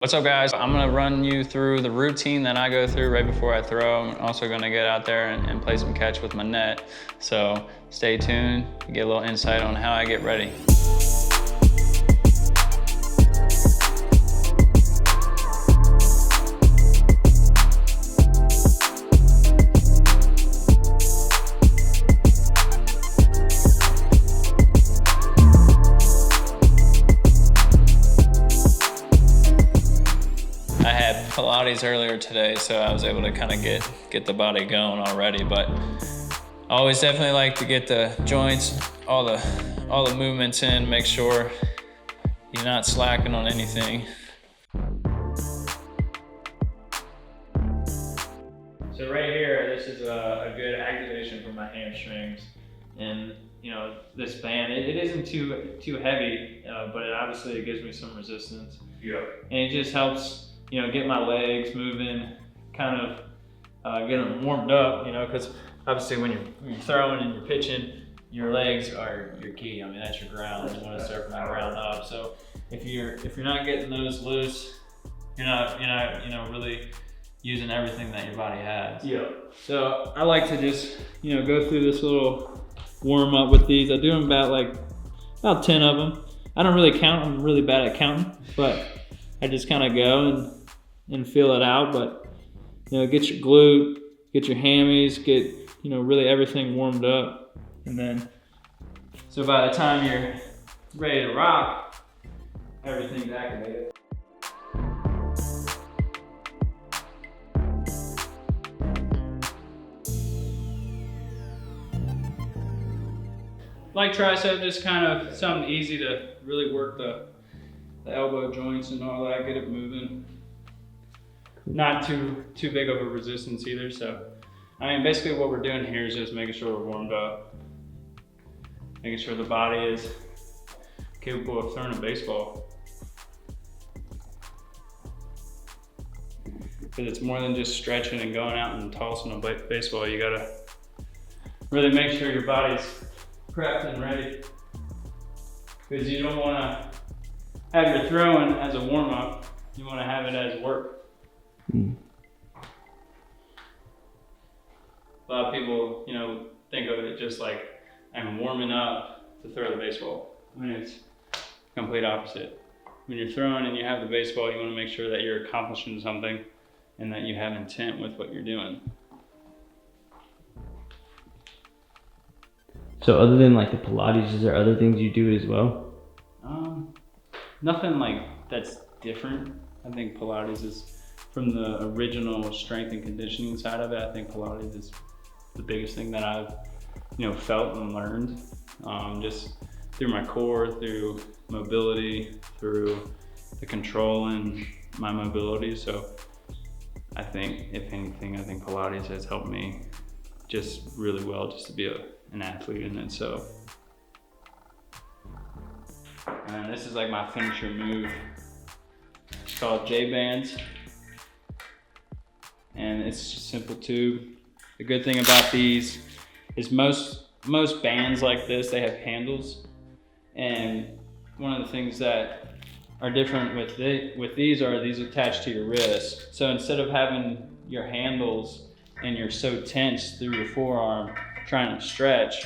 What's up, guys? I'm gonna run you through the routine that I go through right before I throw. I'm also gonna get out there and play some catch with my net. So stay tuned, get a little insight on how I get ready. I had Pilates earlier today, so I was able to kind of get the body going already, but I always definitely like to get the joints, all the movements in, make sure you're not slacking on anything. So right here, this is a good activation for my hamstrings. And you know, this band, it isn't too heavy, but it gives me some resistance. Yeah. And it just helps, you know, get my legs moving, kind of get them warmed up, you know, because obviously when you're throwing and you're pitching, your legs are your key. I mean, that's your ground. You want to start from that ground up. So if you're not getting those loose, you're not really using everything that your body has. Yeah. So I like to just, you know, go through this little warm up with these. I do them about 10 of them. I don't really count. I'm really bad at counting, but I just kind of go and feel it out. But you know, get your glute, get your hammies, get, you know, really everything warmed up, and then so by the time you're ready to rock, everything's activated. Like tricep, just kind of something easy to really work the elbow joints and all that, get it moving. Not too big of a resistance either. So, I mean, basically what we're doing here is just making sure we're warmed up, making sure the body is capable of throwing a baseball. Because it's more than just stretching and going out and tossing a baseball. You gotta really make sure your body's prepped and ready, because you don't want to have your throwing as a warm-up, you want to have it as work. A lot of people, you know, think of it just like I'm warming up to throw the baseball. I mean, it's complete opposite. When you're throwing and you have the baseball, you want to make sure that you're accomplishing something and that you have intent with what you're doing. So other than like the Pilates, is there other things you do as well? Nothing like that's different. I think Pilates is, from the original strength and conditioning side of it, I think Pilates is the biggest thing that I've, you know, felt and learned, just through my core, through mobility, through the controlling my mobility. So I think, if anything, I think Pilates has helped me just really well just to be an athlete in it. So, and this is like my finisher move. It's called J-bands, and it's just simple tube. The good thing about these is most bands like this, they have handles, and one of the things that are different with these are these attached to your wrist. So instead of having your handles and you're so tense through your forearm trying to stretch,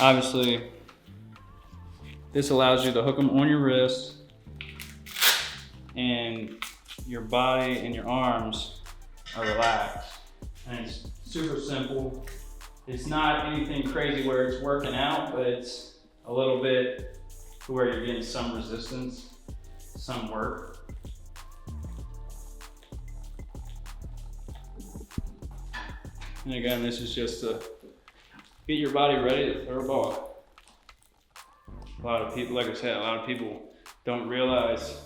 obviously this allows you to hook them on your wrist, and your body and your arms are relaxed. And it's super simple. It's not anything crazy where it's working out, but it's a little bit to where you're getting some resistance, some work. And again, this is just to get your body ready to throw a ball. A lot of people, like I said, a lot of people don't realize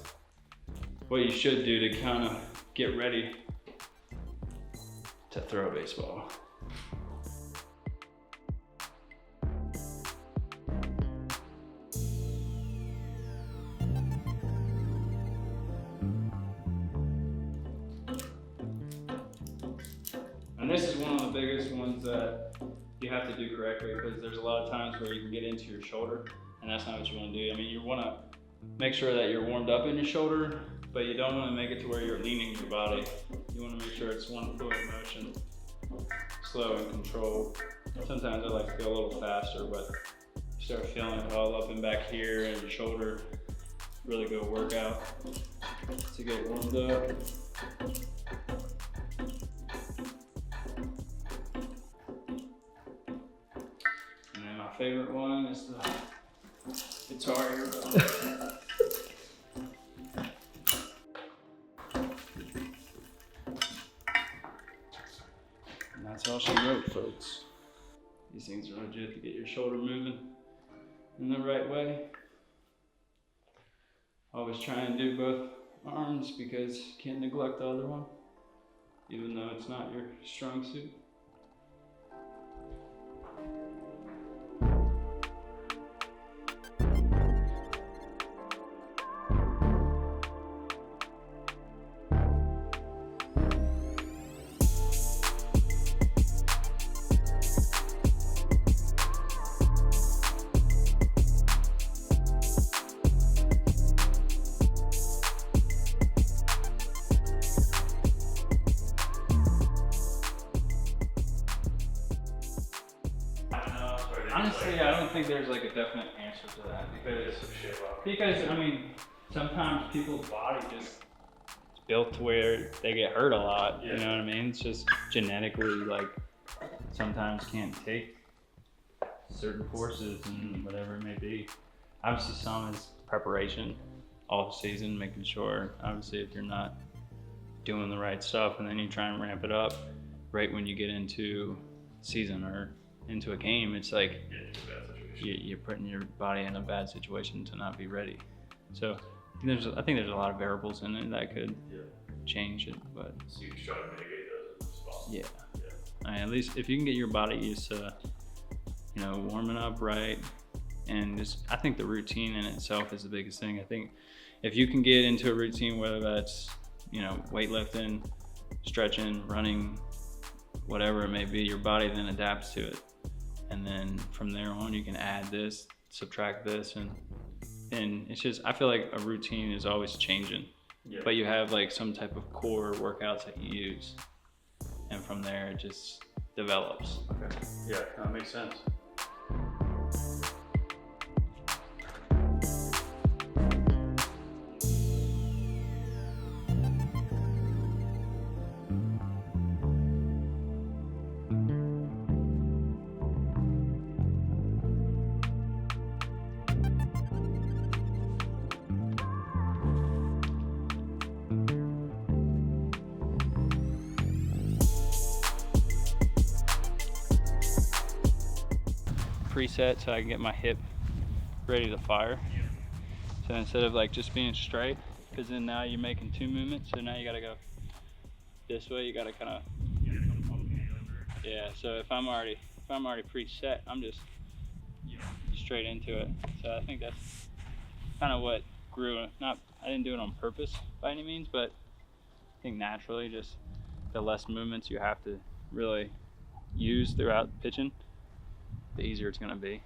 what you should do to kind of get ready to throw a baseball. And this is one of the biggest ones that you have to do correctly, because there's a lot of times where you can get into your shoulder, and that's not what you want to do. I mean, you want to make sure that you're warmed up in your shoulder, but you don't want to make it to where you're leaning your body. You want to make sure it's one fluid motion, slow and controlled. Sometimes I like to go a little faster, but you start feeling it all up and back here and your shoulder. Really good workout to get warmed up. And then my favorite one is the guitar hero. And that's all she wrote, folks. These things are legit to get your shoulder moving in the right way. Always try and do both arms because you can't neglect the other one, even though it's not your strong suit. Honestly, I don't think there's like a definite answer to that because I mean, sometimes people's body just is built to where they get hurt a lot. You know what I mean? It's just genetically like sometimes can't take certain forces and whatever it may be. Obviously, some is preparation off season, making sure. Obviously, if you're not doing the right stuff and then you try and ramp it up right when you get into season or into a game, it's like you're putting your body in a bad situation to not be ready. So I think there's a lot of variables in it that could change it, but so you try to mitigate those as possible. Yeah. I mean, at least if you can get your body used to, you know, warming up right, and just I think the routine in itself is the biggest thing. I think if you can get into a routine, whether that's, you know, weightlifting, stretching, running, whatever it may be, your body then adapts to it. And then from there on, you can add this, subtract this, and it's just, I feel like a routine is always changing. But you have like some type of core workouts that you use, and from there it just develops. Okay. Yeah, that makes sense. Preset so I can get my hip ready to fire. So instead of like just being straight, because then now you're making two movements, so now you gotta go this way, you gotta kind of, yeah, so if I'm already preset, I'm just straight into it. So I think that's kind of what grew. I didn't do it on purpose by any means, but I think naturally, just the less movements you have to really use throughout pitching, the easier it's gonna be.